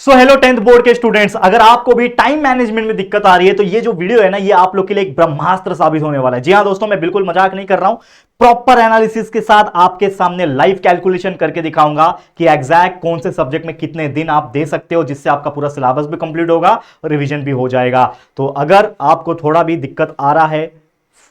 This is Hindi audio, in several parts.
सो हेलो 10th बोर्ड के स्टूडेंट्स, अगर आपको भी टाइम मैनेजमेंट में दिक्कत आ रही है तो ये जो वीडियो है ना, ये आप लोग के लिए एक ब्रह्मास्त्र साबित होने वाला है। जी हां दोस्तों, मैं बिल्कुल मजाक नहीं कर रहा हूं। प्रॉपर एनालिसिस के साथ आपके सामने लाइव कैलकुलेशन करके दिखाऊंगा कि एग्जैक्ट कौन से सब्जेक्ट में कितने दिन आप दे सकते हो, जिससे आपका पूरा सिलेबस भी कंप्लीट होगा और रिवीजन भी हो जाएगा। तो अगर आपको थोड़ा भी दिक्कत आ रहा है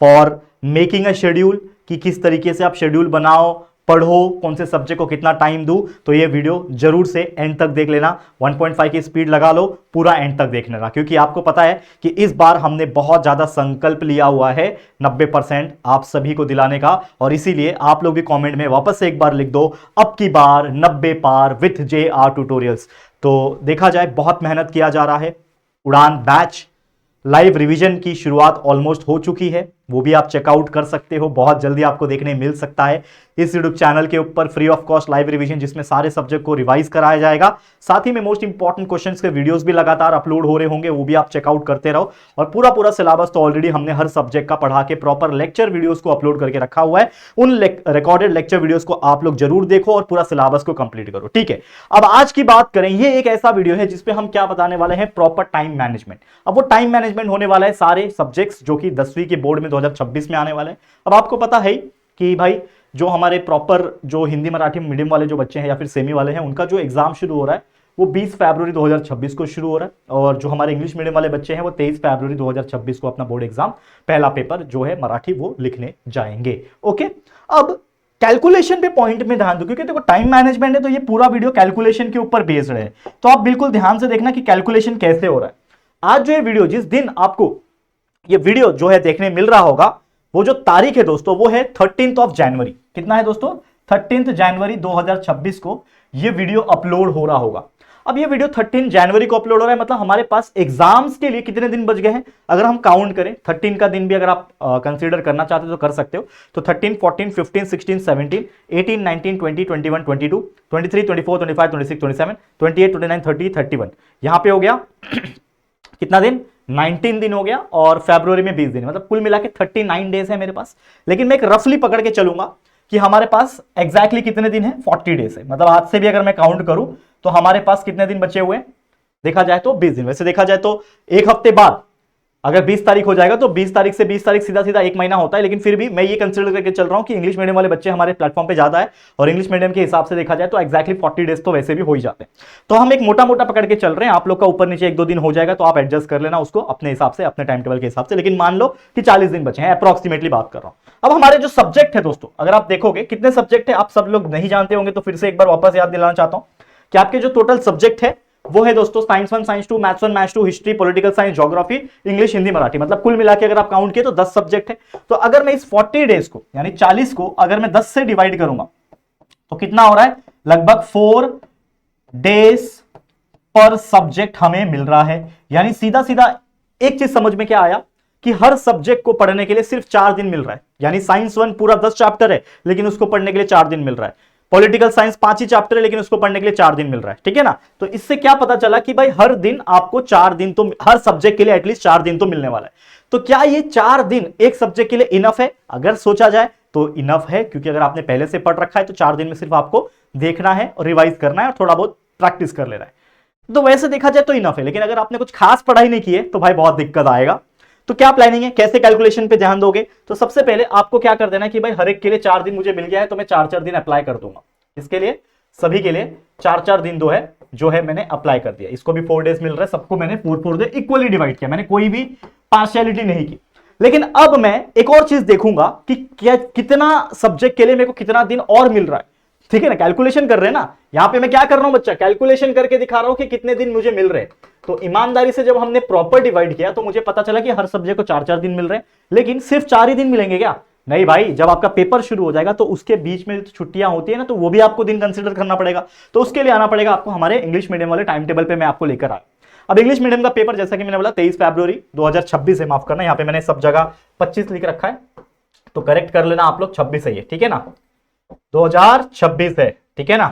फॉर मेकिंग अ शेड्यूल कि किस तरीके से आप शेड्यूल बनाओ, पढ़ो, कौन से सब्जेक्ट को कितना टाइम दूं, तो ये वीडियो जरूर से एंड तक देख लेना। 1.5 की स्पीड लगा लो, पूरा एंड तक देख लेना, क्योंकि आपको पता है कि इस बार हमने बहुत ज्यादा संकल्प लिया हुआ है 90% आप सभी को दिलाने का। और इसीलिए आप लोग भी कमेंट में वापस से एक बार लिख दो, अब की बार 90 पार विथ JR ट्यूटोरियल्स। तो देखा जाए बहुत मेहनत किया जा रहा है। उड़ान बैच लाइव रिवीजन की शुरुआत ऑलमोस्ट हो चुकी है, वो भी आप चेकआउट कर सकते हो, बहुत जल्दी आपको देखने मिल सकता है इस यूट्यूब चैनल के ऊपर। Free of cost live revision, जिसमें सारे सब्जेक्ट को रिवाइज कराया जाएगा। साथ ही में मोस्ट इंपॉर्टेंट क्वेश्चंस के वीडियोस भी लगातार अपलोड हो रहे होंगे, वो भी आप चेकआउट करते रहो। और पूरा सिलेबस तो ऑलरेडी हमने हर सब्जेक्ट का पढ़ा के प्रॉपर लेक्चर वीडियोस को अपलोड करके रखा हुआ है। उन रिकॉर्डेड लेक्चर वीडियोस को आप लोग जरूर देखो और पूरा सिलेबस को कंप्लीट करो, ठीक है। अब आज की बात करें, ये एक ऐसा वीडियो है जिसपे हम क्या बताने वाले हैं, प्रॉपर टाइम मैनेजमेंट। अब वो टाइम मैनेजमेंट होने वाला है सारे सब्जेक्ट्स जो कि 10वीं के बोर्ड में 2026 में आने वाले हैं। अब आपको पता है कि भाई जो हमारे प्रॉपर जो हिंदी मराठी मीडियम वाले जो बच्चे हैं या फिर सेमी वाले हैं, उनका जो एग्जाम शुरू हो रहा है वो 20 फरवरी 2026 को शुरू हो रहा है। और जो हमारे इंग्लिश मीडियम वाले बच्चे हैं वो 23 फरवरी 2026 को अपना बोर्ड एग्जाम, पहला पेपर जो है मराठी, वो लिखने जाएंगे। ओके, अब कैलकुलेशन पे पॉइंट में ध्यान दो, क्योंकि देखो टाइम मैनेजमेंट है तो ये पूरा वीडियो कैलकुलेशन के ऊपर बेस्ड है। तो आप बिल्कुल ध्यान से देखना कि कैलकुलेशन कैसे हो रहा है। आज जो ये वीडियो, जिस दिन आपको ये वीडियो जो है देखने मिल रहा होगा, वो जो तारीख है दोस्तों वो है 13 जनवरी। कितना है दोस्तों? 13 जनवरी 2026 को ये वीडियो अपलोड हो रहा होगा। अब ये वीडियो 13 जनवरी को अपलोड हो रहा है, मतलब हमारे पास एग्जाम्स के लिए कितने दिन बच गए हैं अगर हम काउंट करें। 13 का दिन भी अगर आप कंसीडर करना चाहते हो तो कर सकते हो। तो 13, 14, 15, 16, 17, 18, 19, 20, 21, 22, 23, 24, 25, 26, 27, 28, 29, 30, 31, यहां पे हो गया कितना दिन? 19 दिन हो गया। और फरवरी में 20 दिन, मतलब कुल मिला के 39 डेज है मेरे पास। लेकिन मैं एक रफली पकड़ के चलूंगा कि हमारे पास एग्जैक्टली कितने दिन है, 40 डेज है। मतलब आज से भी अगर मैं काउंट करूं तो हमारे पास कितने दिन बचे हुए हैं, देखा जाए तो 20 दिन। वैसे देखा जाए तो एक हफ्ते बाद अगर 20 तारीख हो जाएगा तो 20 तारीख से 20 तारीख सीधा सीधा एक महीना होता है। लेकिन फिर भी मैं ये कंसीडर करके चल रहा हूं कि इंग्लिश मीडियम वाले बच्चे हमारे प्लेटफॉर्म पे ज्यादा है, और इंग्लिश मीडियम के हिसाब से देखा जाए तो एक्जैक्टली 40 डेज तो वैसे भी हो ही जाते हैं। तो हम एक मोटा मोटा पकड़ के चल रहे हैं। आप लोग का ऊपर नीचे 1-2 दिन हो जाएगा तो आप एडजस्ट कर लेना उसको अपने हिसाब से, अपने टाइम टेबल के हिसाब से। लेकिन मान लो कि 40 दिन बचे हैं, अप्रॉक्सीमेटली बात कर रहा हूं। अब हमारे जो सब्जेक्ट है दोस्तों, अगर आप देखोगे कितने सब्जेक्ट है, आप सब लोग नहीं जानते होंगे तो फिर से एक बार वापस याद दिलाना चाहता हूं कि आपके जो टोटल सब्जेक्ट है वो है दोस्तों science 1, science 2, maths 1, maths 2, history, political science, geography, English, Hindi, Marathi. मतलब कुल मिला के अगर आप काउंट किए तो 10 सब्जेक्ट है। तो अगर मैं इस 40 डेज को यानी 40 को अगर मैं 10 से डिवाइड करूंगा तो कितना हो रहा है? लगभग 4 डेज पर सब्जेक्ट हमें मिल रहा है। यानी सीधा सीधा एक चीज समझ में क्या आया कि हर सब्जेक्ट को पढ़ने के लिए सिर्फ 4 दिन मिल रहा है। यानी साइंस 1 पूरा 10 चैप्टर है लेकिन उसको पढ़ने के लिए 4 दिन मिल रहा है। पॉलिटिकल साइंस 5 ही चैप्टर है लेकिन उसको पढ़ने के लिए 4 दिन मिल रहा है, ठीक है ना। तो इससे क्या पता चला कि भाई हर दिन आपको 4 दिन तो, हर सब्जेक्ट के लिए एटलीस्ट 4 दिन तो मिलने वाला है। तो क्या ये 4 दिन एक सब्जेक्ट के लिए इनफ है? अगर सोचा जाए तो इनफ है, क्योंकि अगर आपने पहले से पढ़ रखा है तो 4 दिन में सिर्फ आपको देखना है और रिवाइज करना है और थोड़ा बहुत प्रैक्टिस कर लेना है। तो वैसे देखा जाए तो इनफ है। लेकिन अगर आपने कुछ खास पढ़ाई नहीं की है तो भाई बहुत दिक्कत आएगा। तो क्या प्लानिंग है, कैसे कैलकुलेशन पे ध्यान दोगे? तो सबसे पहले आपको क्या कर देना है कि भाई हर एक के लिए 4 दिन मुझे मिल गया है तो मैं 4-4 दिन अप्लाई कर दूंगा। इसके लिए सभी के लिए 4-4 दिन जो है मैंने अप्लाई कर दिया। इसको भी 4 डेज मिल रहा है, सबको मैंने 4 डे इक्वली डिवाइड किया, मैंने कोई भी पार्शियलिटी नहीं की। लेकिन अब मैं एक और चीज देखूंगा कि क्या कितना सब्जेक्ट के लिए मेरे को कितना दिन और मिल रहा है, ठीक है ना। कैलकुलेशन कर रहे हैं ना, यहां पे मैं क्या कर रहा हूं बच्चा, कैलकुलेशन करके दिखा रहा हूं कि कितने दिन मुझे मिल रहे हैं। तो ईमानदारी से जब हमने प्रॉपर डिवाइड किया तो मुझे पता चला कि हर सब्जेक्ट को 4-4 दिन मिल रहे हैं। लेकिन सिर्फ 4 ही दिन मिलेंगे क्या? नहीं भाई, जब आपका पेपर शुरू हो जाएगा तो उसके बीच में छुट्टियां होती है ना, तो वो भी आपको दिन कंसीडर करना पड़ेगा। तो उसके लिए आना पड़ेगा आपको हमारे इंग्लिश मीडियम वाले टाइम टेबल पे मैं आपको लेकर आया। अब इंग्लिश मीडियम का पेपर जैसा कि मैंने बोला 23 फरवरी 2026 है, माफ करना, यहाँ पे मैंने सब जगह 25 लिख रखा है तो करेक्ट कर लेना आप लोग, 26 है ये, ठीक है ना, 2026 है, ठीक है ना,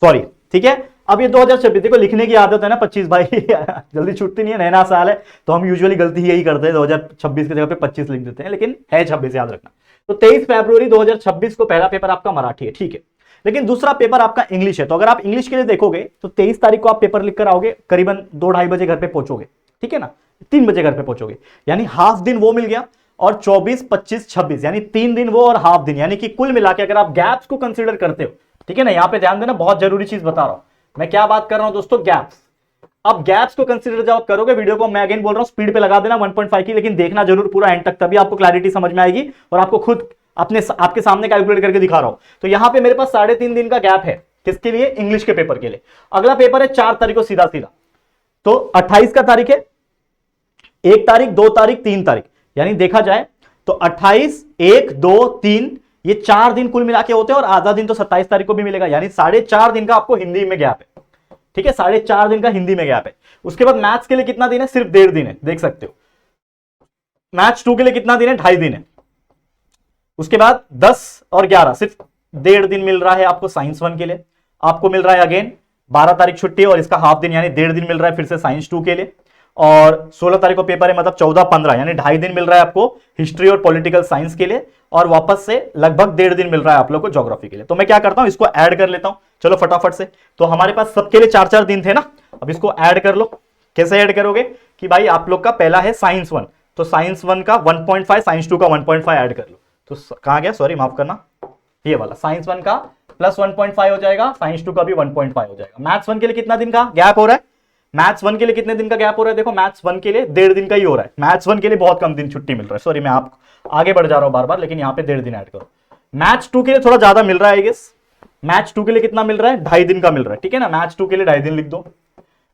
सॉरी, ठीक है। अब ये 2026, देखो लिखने की आदत है ना 25 भाई जल्दी छूटती नहीं है, नया साल है तो हम यूजुअली गलती यही करते हैं, 2026 की जगह पे 25 लिख देते हैं, लेकिन है 26, याद रखना। तो 23 फरवरी 2026 को पहला पेपर आपका मराठी है, ठीक है। लेकिन दूसरा पेपर आपका इंग्लिश है। तो अगर आप इंग्लिश के लिए देखोगे तो 23 तारीख को आप पेपर लिख कर आओगे, करीबन 2-2:30 बजे घर पे पहुंचोगे, ठीक है ना, 3 बजे घर पे पहुंचोगे, यानी हाफ दिन वो मिल गया, और 24, 25, 26 यानी 3 दिन वो और हाफ दिन, यानी कि कुल मिला के अगर आप गैप्स को कंसीडर करते हो, ठीक है ना, यहां पे ध्यान देना, बहुत जरूरी चीज बता रहा हूं मैं, क्या बात कर रहा हूं दोस्तों, गैप्स। अब गैप्स को कंसीडर जब आप करोगे, वीडियो को मैं अगेन बोल रहा हूं स्पीड पे लगा देना 1.5 की, लेकिन देखना जरूर पूरा एंड तक, तभी आपको क्लैरिटी समझ में आएगी, और आपको खुद आपके सामने कैलकुलेट करके दिखा रहा हूं। तो यहां पे मेरे पास 3.5 दिन का गैप है, किसके लिए, इंग्लिश के पेपर के लिए। अगला पेपर है 4 तारीख को सीधा सीधा, तो 28 का तारीख है, 1 तारीख, 2 तारीख, 3 तारीख, यानी देखा जाए तो 28, 1, 2, 3, ये 4 दिन कुल मिला के होते हैं, और आधा दिन तो 27 तारीख को भी मिलेगा, यानी 4.5 दिन का आपको हिंदी में गैप है, ठीक है, 4.5 दिन का हिंदी में गैप है। उसके बाद मैथ्स के लिए कितना दिन है, सिर्फ 1.5 दिन है, देख सकते हो। मैथ्स 2 के लिए कितना दिन है, 2.5 दिन है। उसके बाद 10 और 11 सिर्फ 1.5 दिन मिल रहा है आपको साइंस 1 के लिए। आपको मिल रहा है अगेन 12 तारीख छुट्टी और इसका हाफ दिन, यानी 1.5 दिन मिल रहा है फिर से साइंस 2 के लिए। और 16 तारीख को पेपर है, मतलब 14-15 यानी 2.5 दिन मिल रहा है आपको हिस्ट्री और पॉलिटिकल साइंस के लिए, और वापस से लगभग 1.5 दिन मिल रहा है आप लोग को ज्योग्राफी के लिए। तो मैं क्या करता हूं, इसको ऐड कर लेता हूं, चलो फटाफट से। तो हमारे पास सबके लिए 4-4 दिन थे ना, अब इसको ऐड कर लो। कैसे ऐड करोगे कि भाई आप लोग का पहला है साइंस 1, तो साइंस 1 का 1.5, साइंस 2 का 1.5 ऐड कर लो। तो कहां गया, सॉरी माफ करना, ये वाला साइंस 1 का प्लस 1.5 हो जाएगा, साइंस 2 का भी 1.5 हो जाएगा। मैथ्स 1 के लिए कितना दिन का गैप हो रहा है, मैथ्स 1 के लिए कितने दिन का गैप हो रहा है, देखो मैथ्स 1 के लिए 1.5 दिन का ही हो रहा है। मैथ्स 1 के लिए बहुत कम दिन छुट्टी मिल रहा है, सॉरी मैं आप आगे बढ़ जा रहा हूं बार बार, लेकिन यहां पे 1.5 दिन ऐड करो। मैथ्स 2 के लिए थोड़ा ज्यादा मिल रहा है, गेस मैथ्स 2 के लिए कितना मिल रहा है, 2.5 दिन का मिल रहा है, ठीक है ना, मैथ्स 2 के लिए 2.5 दिन लिख दो।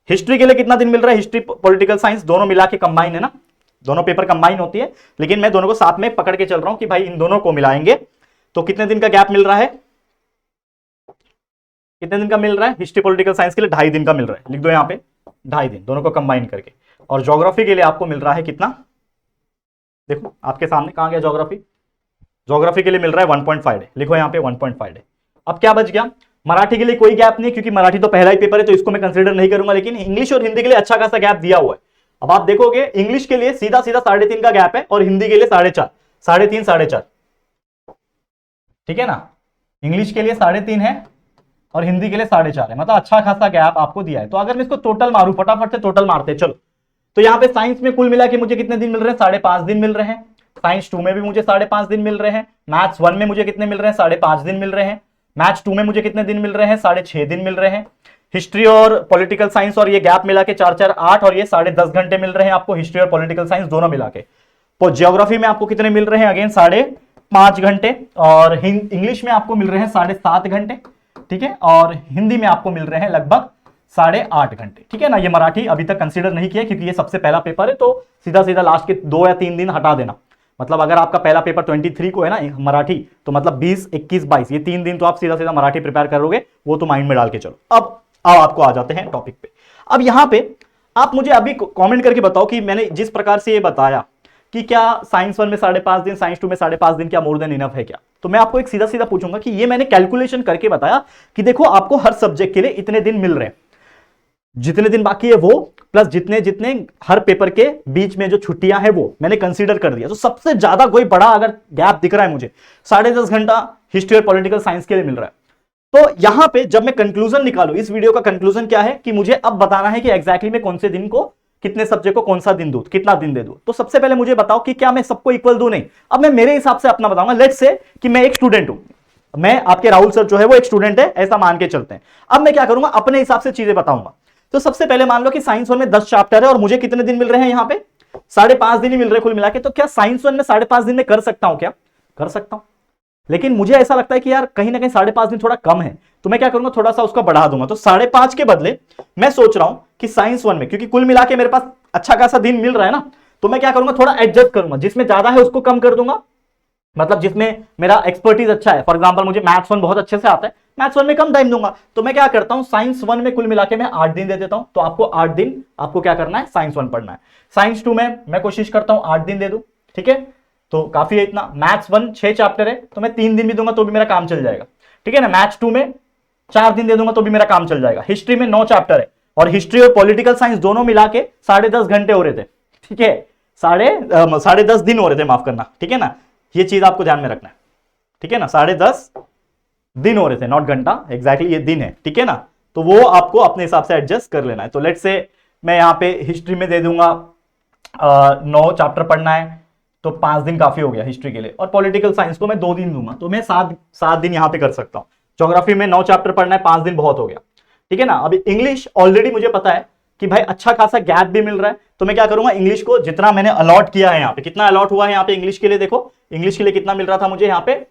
हिस्ट्री के लिए कितना दिन मिल रहा है, हिस्ट्री पॉलिटिकल साइंस दोनों मिला के कंबाइन है ना, दोनों पेपर कंबाइन होती है, लेकिन मैं दोनों को साथ में पकड़ के चल रहा हूं कि भाई इन दोनों को मिलाएंगे तो कितने दिन का गैप मिल रहा है, कितने दिन का मिल रहा है, हिस्ट्री पॉलिटिकल साइंस के लिए 2.5 दिन का मिल रहा है, लिख दो यहां पे 2.5 दिन, दोनों को कंबाइन करके। और ज्योग्राफी के लिए आपको मिल रहा है कितना, देखो आपके सामने, कहां गया ज्योग्राफी, ज्योग्राफी के लिए मिल रहा है 1.5 डे, लिखो यहां पे 1.5 डे। अब क्या बच गया, मराठी के लिए कोई गैप नहीं, क्योंकि मराठी तो पहला ही पेपर है तो इसको मैं कंसीडर नहीं करूंगा, लेकिन इंग्लिश और हिंदी के लिए अच्छा खासा गैप दिया हुआ है। अब आप देखोगे इंग्लिश के लिए सीधा सीधा 3.5 का गैप है, और हिंदी के लिए 4.5, 3.5, 4.5, ठीक है ना, इंग्लिश के लिए 3.5 है और हिंदी के लिए 4.5 है, मतलब अच्छा खासा गैप आपको दिया है। तो अगर मैं इसको टोटल मारूं, फटाफट से टोटल मारते हैं चलो, तो यहां पे साइंस में कुल मिला के मुझे कितने दिन मिल रहे हैं, 5.5 दिन मिल रहे हैं। साइंस 2 में भी मुझे 5.5 दिन मिल रहे हैं। मैथ्स 1 में मुझे कितने मिल रहे हैं, 5.5 दिन मिल रहे हैं। मैथ्स 2 में मुझे कितने दिन मिल रहे हैं, 6.5 दिन मिल रहे हैं। हिस्ट्री और पॉलिटिकल साइंस और ये गैप मिला के 4-4, 8 और ये 10.5 घंटे मिल रहे हैं आपको, हिस्ट्री और पॉलिटिकल साइंस दोनों मिला के। तो ज्योग्राफी में आपको कितने मिल रहे हैं, अगेन 5.5 घंटे, और इंग्लिश में आपको मिल रहे हैं 7.5 घंटे, ठीक है, और हिंदी में आपको मिल रहे हैं लगभग 8.5 घंटे, ठीक है ना। ये मराठी अभी तक कंसीडर नहीं किया क्योंकि ये सबसे पहला पेपर है, तो सीधा सीधा लास्ट के 2 या 3 दिन हटा देना। मतलब अगर आपका पहला पेपर 23 को है ना मराठी, तो मतलब 20, 21, 22 ये 3 दिन तो आप सीधा सीधा मराठी प्रिपेयर करोगे, वो तो माइंड में डाल के चलो। अब आपको आ जाते हैं टॉपिक पे। अब यहां पे आप मुझे अभी कमेंट करके बताओ कि मैंने जिस प्रकार से ये बताया कि क्या साइंस 1 में 5.5 दिन, साइंस 2 में 5.5 दिन क्या मोर देन इनफ है क्या, तो मैं आपको एक सीधा सीधा पूछूंगा कि ये मैंने कैलकुलेशन करके बताया कि देखो आपको हर सब्जेक्ट के लिए इतने दिन मिल रहे हैं, जितने दिन बाकी है वो प्लस जितने जितने हर पेपर के बीच में जो छुट्टियां हैं वो मैंने कंसीडर कर दिया। तो सबसे ज्यादा कोई बड़ा अगर गैप दिख रहा है मुझे, 10.5 घंटा हिस्ट्री और पॉलिटिकल साइंस के लिए मिल रहा है। तो यहां पे जब मैं कंक्लूजन निकालू, इस वीडियो का कंक्लूजन क्या है कि मुझे अब बताना है कि एग्जैक्टली मैं कौन से दिन को, कितने सब्जेक्ट को कौन सा दिन दूं, कितना दिन दे दूं। तो सबसे पहले मुझे बताओ कि क्या मैं सबको इक्वल दूं, नहीं। अब मैं मेरे हिसाब से अपना बताऊंगा। लेट्स से कि मैं एक स्टूडेंट हूं, मैं आपके राहुल सर जो है वो एक स्टूडेंट है, ऐसा मान के चलते हैं। अब मैं क्या करूंगा, अपने हिसाब से चीजें बताऊंगा। तो सबसे पहले मान लो कि साइंस 1 में 10 चैप्टर है और मुझे कितने दिन मिल रहे हैं, यहां पे 5.5 दिन ही मिल रहे हैं कुल मिला के। तो क्या साइंस 1 में 5.5 दिन में कर सकता हूं, क्या कर सकता हूं, लेकिन मुझे ऐसा लगता है कि यार कहीं ना कहीं 5.5 दिन थोड़ा कम है, तो मैं क्या करूंगा, थोड़ा सा उसका बढ़ा दूंगा। तो 5.5 के बदले मैं सोच रहा हूं कि साइंस 1 में, क्योंकि कुल मिला के मेरे पास अच्छा खासा दिन मिल रहा है ना, तो मैं क्या करूंगा, थोड़ा एडजस्ट करूंगा, जिसमें ज्यादा है उसको कम कर दूंगा, मतलब जिसमें मेरा एक्सपर्टीज अच्छा है। फॉर एग्जांपल मुझे मैथ्स 1 बहुत अच्छे से आता है, मैथ्स 1 में कम टाइम दूंगा, तो मैं क्या करता हूं, साइंस 1 में कुल मिला के मैं 8 दिन दे देता हूं। तो आपको 8 दिन आपको क्या करना है, साइंस 1 पढ़ना है। साइंस 2 में मैं कोशिश करता हूं 8 दिन दे दूं, ठीक है, तो काफी है इतना। मैथ्स 1 6 चैप्टर है, तो मैं 3 दिन भी दूंगा तो भी मेरा काम चल जाएगा, ठीक है ना। मैथ्स 2 में 4 दिन दे दूंगा तो भी मेरा काम चल जाएगा। हिस्ट्री में 9 चैप्टर है, और हिस्ट्री और पॉलिटिकल साइंस दोनों मिला के 10.5 घंटे हो रहे थे, ठीक है, 10.5 दिन हो रहे थे, माफ करना, ठीक है ना। ये चीज आपको ध्यान में रखना है, ठीक है ना, 10.5 दिन हो रहे थे, नॉट घंटा, एग्जैक्टली ये दिन है, ठीक है ना। तो वो आपको अपने हिसाब से एडजस्ट कर लेना है। तो लेट्स से मैं यहाँ पे हिस्ट्री में दे दूंगा 9 चैप्टर पढ़ना है, तो 5 दिन काफी हो गया हिस्ट्री के लिए। और पॉलिटिकल साइंस को मैं 2 दिन दूंगा, तो मैं 7 दिन यहां पे कर सकता हूं। ज्योग्राफी में 9 चैप्टर पढ़ना है, 5 दिन बहुत हो गया, ठीक है ना। अभी इंग्लिश ऑलरेडी मुझे पता है कि भाई अच्छा खासा गैप भी मिल रहा है, तो मैं क्या करूंगा, इंग्लिश को जितना मैंने अलॉट किया है यहाँ पे, कितना अलॉट हुआ है यहाँ पे इंग्लिश के लिए, देखो इंग्लिश के लिए कितना मिल रहा था मुझे यहाँ पे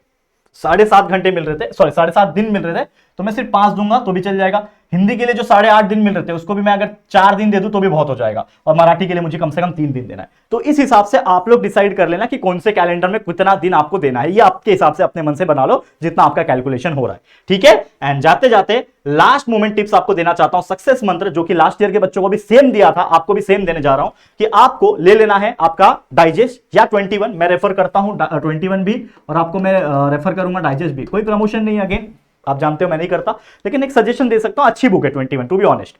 7.5 घंटे मिल रहे थे, सॉरी 7.5 दिन मिल रहे थे, तो मैं सिर्फ 5 दूंगा तो भी चल जाएगा। हिंदी के लिए जो 8.5 दिन मिल रहे थे उसको भी मैं अगर 4 दिन दे दूं तो भी बहुत हो जाएगा। और मराठी के लिए मुझे कम से कम 3 दिन देना है। तो इस हिसाब से आप लोग डिसाइड कर लेना कि कौन से कैलेंडर में कितना दिन आपको देना है, ये आपके हिसाब से अपने मन से बना लो जितना आपका कैलकुलेशन हो रहा है, ठीक है। एंड जाते जाते लास्ट मोमेंट टिप्स आपको देना चाहता हूं, सक्सेस मंत्र, जो कि लास्ट ईयर के बच्चों को भी सेम दिया था, आपको भी सेम देने जा रहा हूं कि आपको ले लेना है आपका डाइजेस्ट या 21, मैं रेफर करता हूं 21 भी, और आपको मैं रेफर करूंगा डाइजेस्ट भी। कोई प्रमोशन नहीं, अगेन आप जानते हो मैं नहीं करता, लेकिन एक सजेशन दे सकता हूं, अच्छी बुक है 21, टू बी ऑनेस्ट।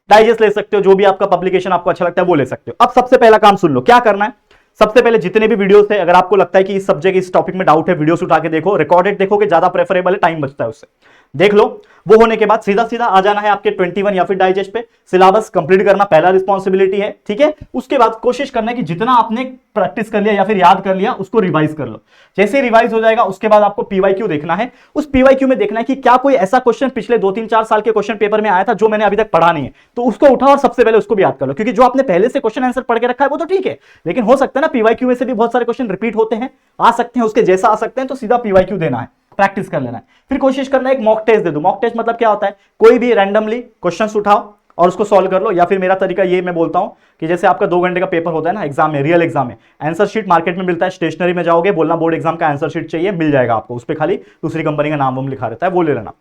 डाइजेस्ट ले सकते हो, जो भी आपका पब्लिकेशन आपको अच्छा लगता है वो ले सकते हो। अब सबसे पहला काम सुन लो, क्या करना है। सबसे पहले जितने भी वीडियोस थे, अगर आपको लगता है कि इस सब्जेक्ट इस टॉपिक में डाउट है, वीडियोस उठा के देखो, रिकॉर्डेड देखोगे ज्यादा प्रेफरेबल है, टाइम बचता है उससे, देख लो। वो होने के बाद सीधा सीधा आ जाना है आपके 21 या फिर डाइजेस्ट पे, सिलेबस कंप्लीट करना पहला रिस्पॉन्सिबिलिटी है, ठीक है। उसके बाद कोशिश करना है कि जितना आपने प्रैक्टिस कर लिया या फिर याद कर लिया उसको रिवाइज कर लो। जैसे रिवाइज हो जाएगा उसके बाद आपको पीवाईक्यू देखना है। उस पीवाईक्यू में देखना है कि क्या कोई ऐसा क्वेश्चन पिछले 2-3-4 साल के क्वेश्चन पेपर में आया था जो मैंने अभी तक पढ़ा नहीं है, तो उसको उठाओ और सबसे पहले उसको भी याद कर लो। क्योंकि जो आपने पहले से क्वेश्चन आंसर पढ़ के रखा है वो तो ठीक है, लेकिन हो सकता है ना पीवाईक्यू में से भी बहुत सारे क्वेश्चन रिपीट होते हैं, आ सकते हैं, उसके जैसा आ सकते हैं, तो सीधा पीवाईक्यू देना है, प्रैक्टिस कर लेना है। फिर कोशिश करना है एक मॉक टेस्ट दे दो। मॉक टेस्ट मतलब क्या होता है, कोई भी रैंडमली क्वेश्चंस उठाओ और उसको सॉल्व कर लो। या फिर मेरा तरीका ये मैं बोलता हूं कि जैसे आपका 2 घंटे का पेपर होता है ना एग्जाम में, रियल एग्जाम में, आंसर शीट मार्केट में मिलता है, स्टेशनरी में जाओगे, बोलना बोर्ड एग्जाम का आंसर शीट चाहिए, मिल जाएगा आपको, उस पर खाली दूसरी कंपनी का नाम वाम लिखा रहता है, वो ले लेना।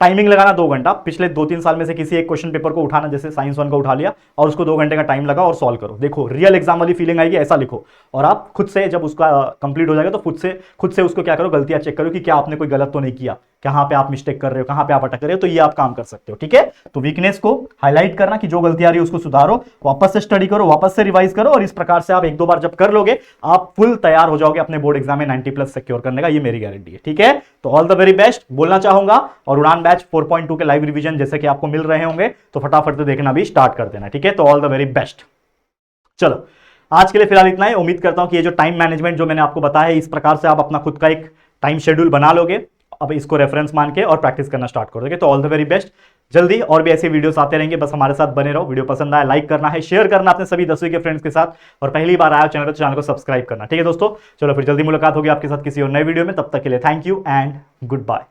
टाइमिंग लगाना 2 घंटा, पिछले 2-3 साल में से किसी एक क्वेश्चन पेपर को उठाना, जैसे साइंस 1 का उठा लिया और उसको 2 घंटे का टाइम लगा और सॉल्व करो। देखो रियल एग्जाम वाली फीलिंग आएगी, ऐसा लिखो। और आप खुद से जब उसका कंप्लीट हो जाएगा तो खुद से उसको क्या करो, गलतियां चेक करो कि क्या आपने कोई गलत तो नहीं किया, कहां पे आप मिस्टेक कर रहे हो, कहां पे आप अटक रहे हो, तो ये आप काम कर सकते हो, ठीक है। तो वीकनेस को हाईलाइट करना कि जो गलती आ रही है उसको सुधारो, वापस से स्टडी करो, वापस से रिवाइज करो, और इस प्रकार से आप 1-2 बार जब कर लोगे आप फुल तैयार हो जाओगे अपने बोर्ड एग्जाम में 90+ सिक्योर करने का, ये मेरी गारंटी है, ठीक है। तो ऑल द वेरी बेस्ट बोलना चाहूंगा। और उड़ान बैच 4.2 के लाइव रिवीजन जैसे कि आपको मिल रहे होंगे, तो फटाफट से देखना भी स्टार्ट कर देना, ठीक है। तो ऑल द वेरी बेस्ट। चलो आज के लिए फिलहाल इतना ही। उम्मीद करता हूं कि ये जो टाइम मैनेजमेंट जो मैंने आपको बताया है, इस प्रकार से आप अपना खुद का एक टाइम शेड्यूल बना लोगे, अब इसको रेफरेंस मान के और प्रैक्टिस करना स्टार्ट कर दोगे। तो ऑल द वेरी बेस्ट। जल्दी और भी ऐसे वीडियोस आते रहेंगे, बस हमारे साथ बने रहो। वीडियो पसंद आया लाइक करना है, शेयर करना अपने सभी 10वीं के फ्रेंड्स के साथ, और पहली बार आया चैनल तो चैनल को सब्सक्राइब करना, ठीक है दोस्तों। चलो फिर जल्दी मुलाकात होगी आपके साथ किसी और नए वीडियो में, तब तक के लिए thank you and good bye.